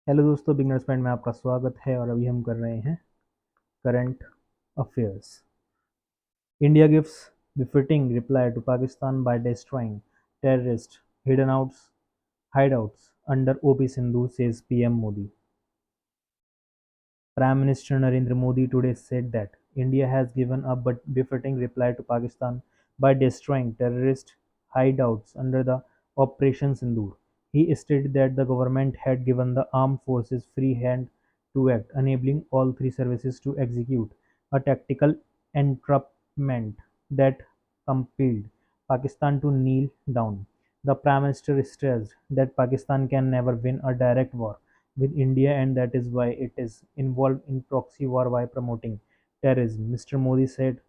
Hello दोस्तों, beginners point में आपका स्वागत है और अभी हम कर रहे हैं current affairs. India gives befitting reply to Pakistan by destroying terrorist hideouts under OP Sindhu, says PM Modi. Prime Minister Narendra Modi today said that India has given a befitting reply to Pakistan by destroying terrorist hideouts under the Operation Sindoor. He stated that the government had given the armed forces free hand to act, enabling all three services to execute a tactical entrapment that compelled Pakistan to kneel down. The Prime Minister stressed that Pakistan can never win a direct war with India and that is why it is involved in proxy war by promoting terrorism. Mr. Modi said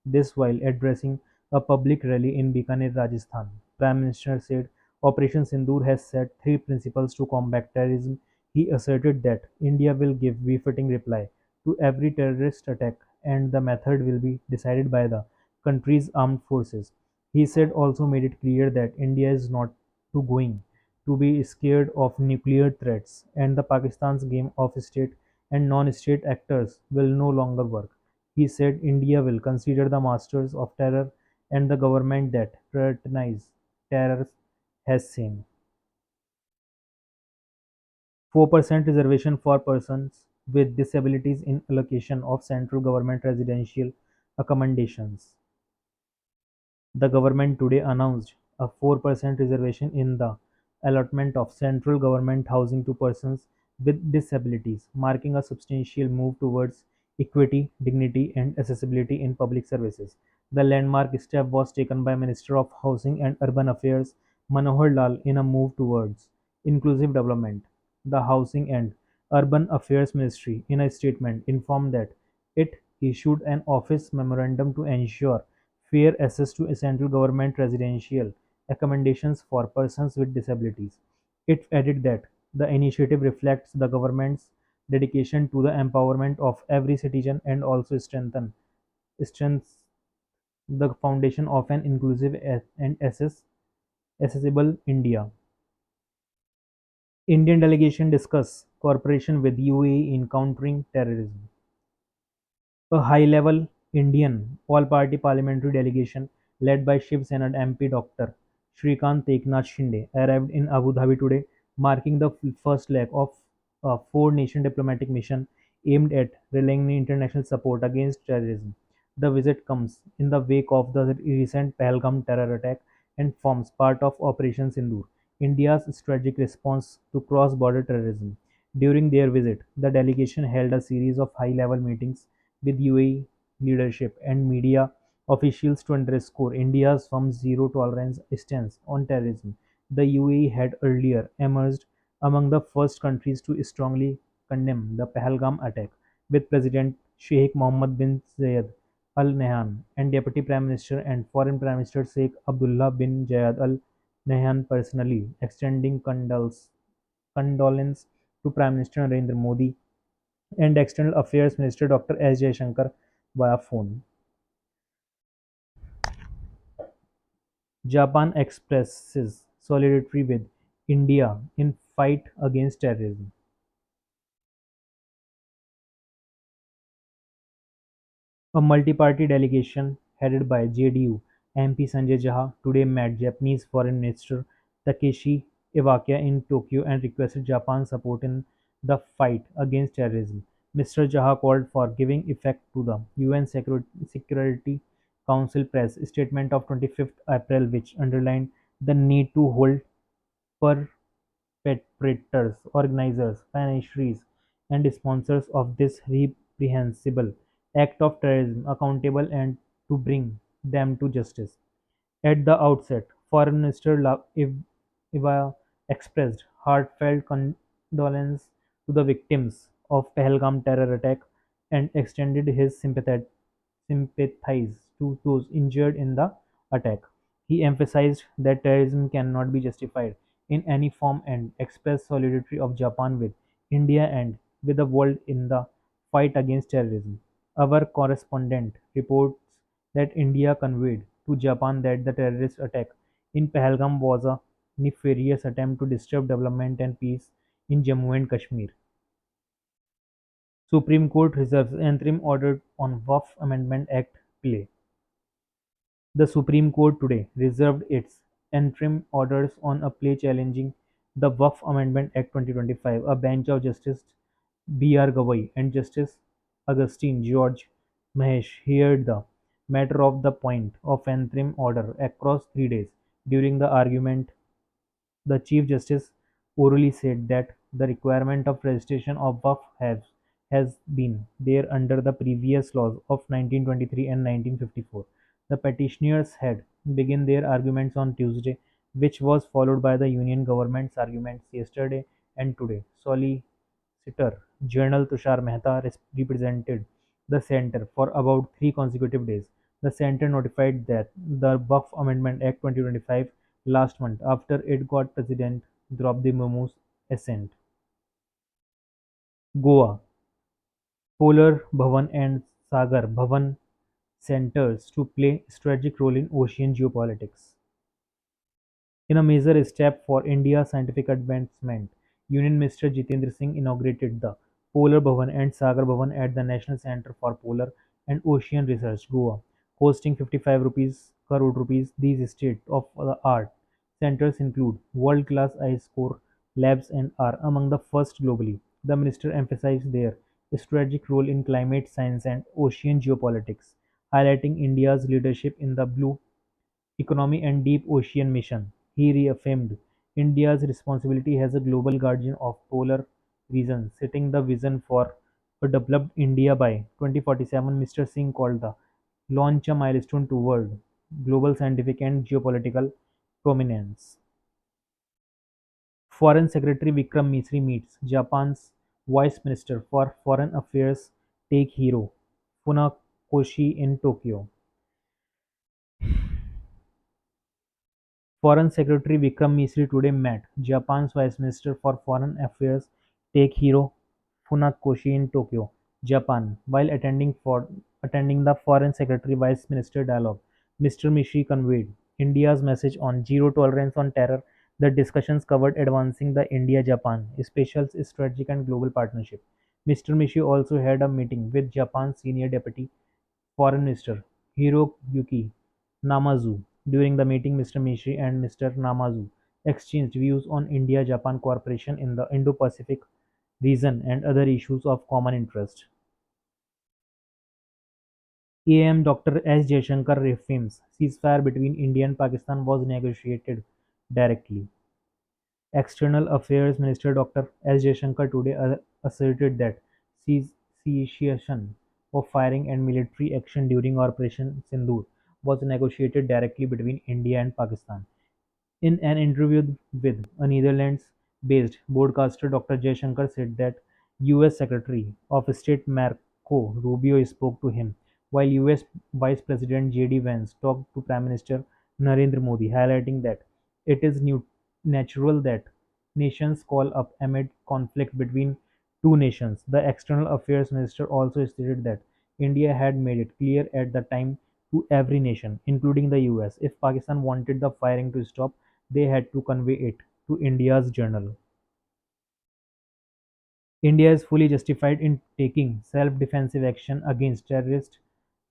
this while addressing a public rally in Bikaner, Rajasthan. Prime Minister said Operation Sindoor has set three principles to combat terrorism. He asserted that India will give befitting reply to every terrorist attack and the method will be decided by the country's armed forces. He said also made it clear that India is not to going to be scared of nuclear threats, and the Pakistan's game of state and non-state actors will no longer work. He said India will consider the masters of terror and the government that fraternize terror has seen. 4% reservation for persons with disabilities in allocation of central government residential accommodations. The government today announced a 4% reservation in the allotment of central government housing to persons with disabilities, marking a substantial move towards equity, dignity, and accessibility in public services. The landmark step was taken by Minister of Housing and Urban Affairs Manohar Lal in a move towards inclusive development. The Housing and Urban Affairs Ministry, in a statement, informed that it issued an office memorandum to ensure fair access to central government residential accommodations for persons with disabilities. It added that the initiative reflects the government's dedication to the empowerment of every citizen and also strengthens the foundation of an inclusive and accessible India. Indian delegation discuss cooperation with UAE in countering terrorism. A high-level Indian all-party parliamentary delegation led by Shiv Sena MP Dr. Shrikant Eknath Shinde arrived in Abu Dhabi today, marking the first leg of a four-nation diplomatic mission aimed at rallying international support against terrorism. The visit comes in the wake of the recent Pahalgam terror attack and forms part of Operation Sindoor, India's strategic response to cross-border terrorism. During their visit, the delegation held a series of high-level meetings with UAE leadership and media officials to underscore India's firm zero tolerance stance on terrorism. The UAE had earlier emerged among the first countries to strongly condemn the Pahalgam attack, with President Sheikh Mohammed bin Zayed Al Nahyan and Deputy Prime Minister and Foreign Prime Minister Sheikh Abdullah bin Zayed Al Nahyan personally extending condolence to Prime Minister Narendra Modi and External Affairs Minister Dr. S. Jaishankar via phone. Japan expresses solidarity with India in fight against terrorism. A multi-party delegation headed by JDU MP Sanjay Jha today met Japanese Foreign Minister Takeshi Iwaka in Tokyo and requested Japan's support in the fight against terrorism. Mr. Jha called for giving effect to the UN Security Council press statement of 25th April, which underlined the need to hold perpetrators, organizers, financiers, and sponsors of this reprehensible act of terrorism accountable and to bring them to justice. At the outset, Foreign Minister Iva expressed heartfelt condolence to the victims of Pahalgam terror attack and extended his sympathies to those injured in the attack. He emphasized that terrorism cannot be justified in any form and expressed solidarity of Japan with India and with the world in the fight against terrorism. Our correspondent reports that India conveyed to Japan that the terrorist attack in Pahalgam was a nefarious attempt to disturb development and peace in Jammu and Kashmir. Supreme Court reserves interim order on Waqf Amendment Act play. The Supreme Court today reserved its interim orders on a plea challenging the Waqf Amendment Act 2025. A bench of Justice B.R. Gawai and Justice Augustine George Mahesh heard the matter of the point of interim order across 3 days. During the argument, the Chief Justice orally said that the requirement of registration of Waqf has been there under the previous laws of 1923 and 1954. The petitioners had begun their arguments on Tuesday, which was followed by the Union government's arguments yesterday and today. Solicitor General Tushar Mehta represented the centre for about 3 consecutive days. The centre notified that the Waqf Amendment Act 2025 last month after it got President Draupadi Murmu's assent. Goa, Polar Bhavan and Sagar Bhavan centers to play strategic role in ocean geopolitics. In a major step for India's scientific advancement, Union Minister Jitendra Singh inaugurated the Polar Bhavan and Sagar Bhavan at the National Centre for Polar and Ocean Research, Goa, hosting 55 crore rupees. These state-of-the-art centers include world-class ice core labs and are among the first globally. The minister emphasized their strategic role in climate science and ocean geopolitics, highlighting India's leadership in the blue economy and deep ocean mission. He reaffirmed India's responsibility as a global guardian of polar regions, setting the vision for a developed India by 2047. Mr. Singh called the launch a milestone toward global scientific and geopolitical prominence. Foreign Secretary Vikram Misri meets Japan's Vice Minister for Foreign Affairs Takehiro Funakoshi in Tokyo. Foreign Secretary Vikram Misri today met Japan's Vice Minister for Foreign Affairs Takehiro Funakoshi in Tokyo, Japan. While attending the Foreign Secretary Vice Minister dialogue, Mr. Misri conveyed India's message on zero tolerance on terror. The discussions covered advancing the India-Japan special strategic and global partnership. Mr. Misri also had a meeting with Japan's senior deputy Foreign Minister Hiroyuki Namazu. During the meeting, Mr. Mishri and Mr. Namazu exchanged views on India-Japan cooperation in the Indo-Pacific region and other issues of common interest. AM Dr. S. Jaishankar reaffirms ceasefire between India and Pakistan was negotiated directly. External Affairs Minister Doctor S. Jaishankar today asserted that cessation of firing and military action during Operation Sindoor was negotiated directly between India and Pakistan. In an interview with a Netherlands-based broadcaster, Dr. Jaishankar said that U.S. Secretary of State Marco Rubio spoke to him, while U.S. Vice President J.D. Vance talked to Prime Minister Narendra Modi, highlighting that it is natural that nations call up amid conflict between two nations. The External Affairs Minister also stated that India had made it clear at the time to every nation, including the US, if Pakistan wanted the firing to stop, they had to convey it to India's journal. India is fully justified in taking self-defensive action against terrorist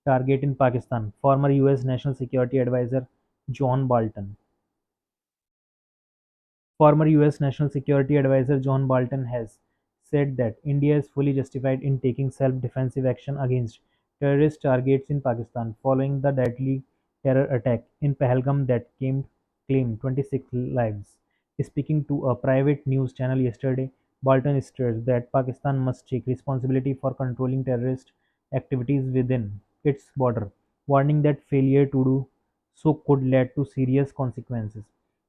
target in Pakistan. Former US National Security Advisor John Bolton. Former US National Security Advisor John Bolton has said that India is fully justified in taking self-defensive action against terrorist targets in Pakistan following the deadly terror attack in Pahalgam that claimed 26 lives. Speaking to a private news channel yesterday, Bolton stressed that Pakistan must take responsibility for controlling terrorist activities within its border, warning that failure to do so could lead to serious consequences.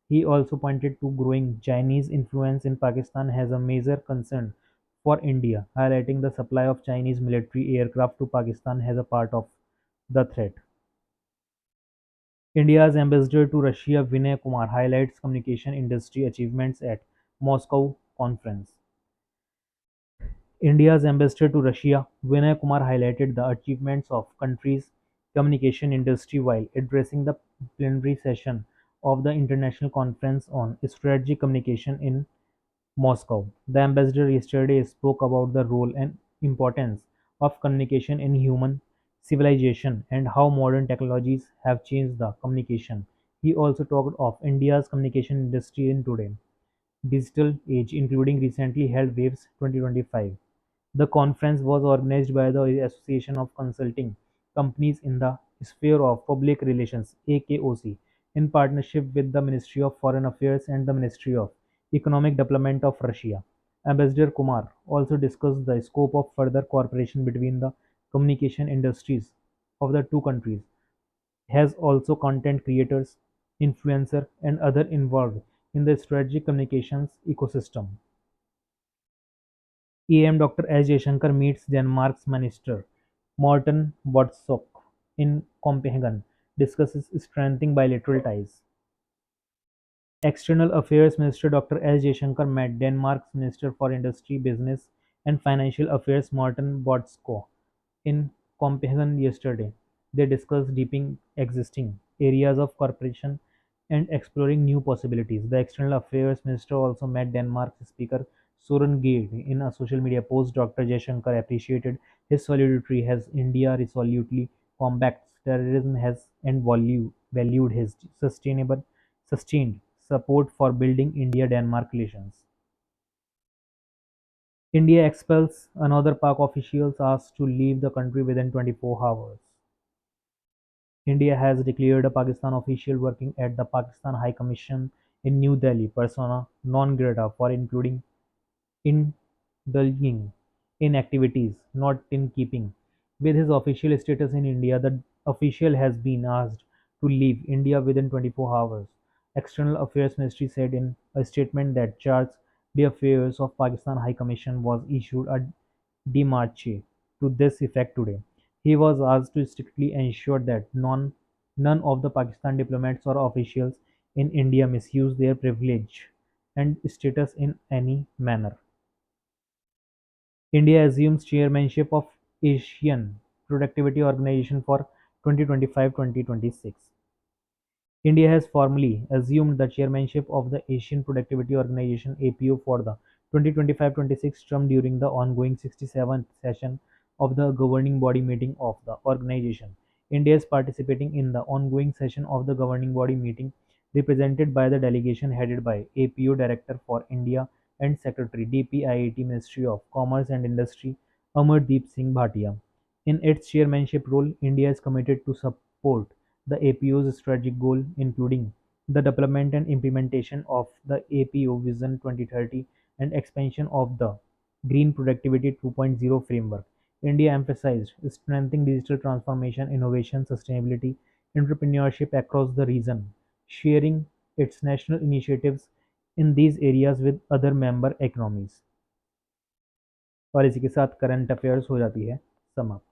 He also pointed to growing Chinese influence in Pakistan as a major concern for India, highlighting the supply of Chinese military aircraft to Pakistan as a part of the threat. India's ambassador to Russia Vinay Kumar highlights communication industry achievements at Moscow conference. India's ambassador to Russia, Vinay Kumar highlighted the achievements of country's communication industry while addressing the plenary session of the International Conference on Strategic Communication in Moscow. The ambassador yesterday spoke about the role and importance of communication in human civilization and how modern technologies have changed the communication. He also talked of India's communication industry in today digital age, including recently held Waves 2025. The conference was organized by the Association of Consulting Companies in the Sphere of Public Relations (AKOC) in partnership with the Ministry of Foreign Affairs and the Ministry of Economic Development of Russia. Ambassador Kumar also discussed the scope of further cooperation between the communication industries of the two countries, has also content creators, influencers, and other involved in the strategic communications ecosystem. EM Dr. S. Jaishankar meets Denmark's Minister Morten Bodskov in Copenhagen, discusses strengthening bilateral ties. External Affairs Minister Dr. S. Jaishankar met Denmark's Minister for Industry, Business and Financial Affairs Morten Bodskov in Copenhagen yesterday. They discussed deepening existing areas of cooperation and exploring new possibilities. The External Affairs Minister also met Denmark's Speaker Soren Gade. In a social media post, Dr. Jaishankar appreciated his solidarity as India resolutely combats terrorism has and valued his sustained support for building India-Denmark relations. India expels another Pak officials asked to leave the country within 24 hours. India has declared a Pakistan official working at the Pakistan High Commission in New Delhi persona non grata for including indulging in activities not in keeping with his official status in India. The official has been asked to leave India within 24 hours. External Affairs Ministry said in a statement that charged the affairs of Pakistan High Commission was issued a demarche to this effect today. He was asked to strictly ensure that none of the Pakistan diplomats or officials in India misuse their privilege and status in any manner. India assumes chairmanship of Asian Productivity Organization for 2025-2026. India has formally assumed the chairmanship of the Asian Productivity Organization (APO) for the 2025-26 term during the ongoing 67th session of the governing body meeting of the organization. India is participating in the ongoing session of the governing body meeting, represented by the delegation headed by APO Director for India and Secretary DPIIT Ministry of Commerce and Industry Amardeep Singh Bhatia. In its chairmanship role, India is committed to support the APO's strategic goal, including the development and implementation of the APO Vision 2030 and expansion of the Green Productivity 2.0 framework. India emphasized strengthening digital transformation, innovation, sustainability, entrepreneurship across the region, sharing its national initiatives in these areas with other member economies. और इसी के साथ current affairs हो जाती है समाप्त।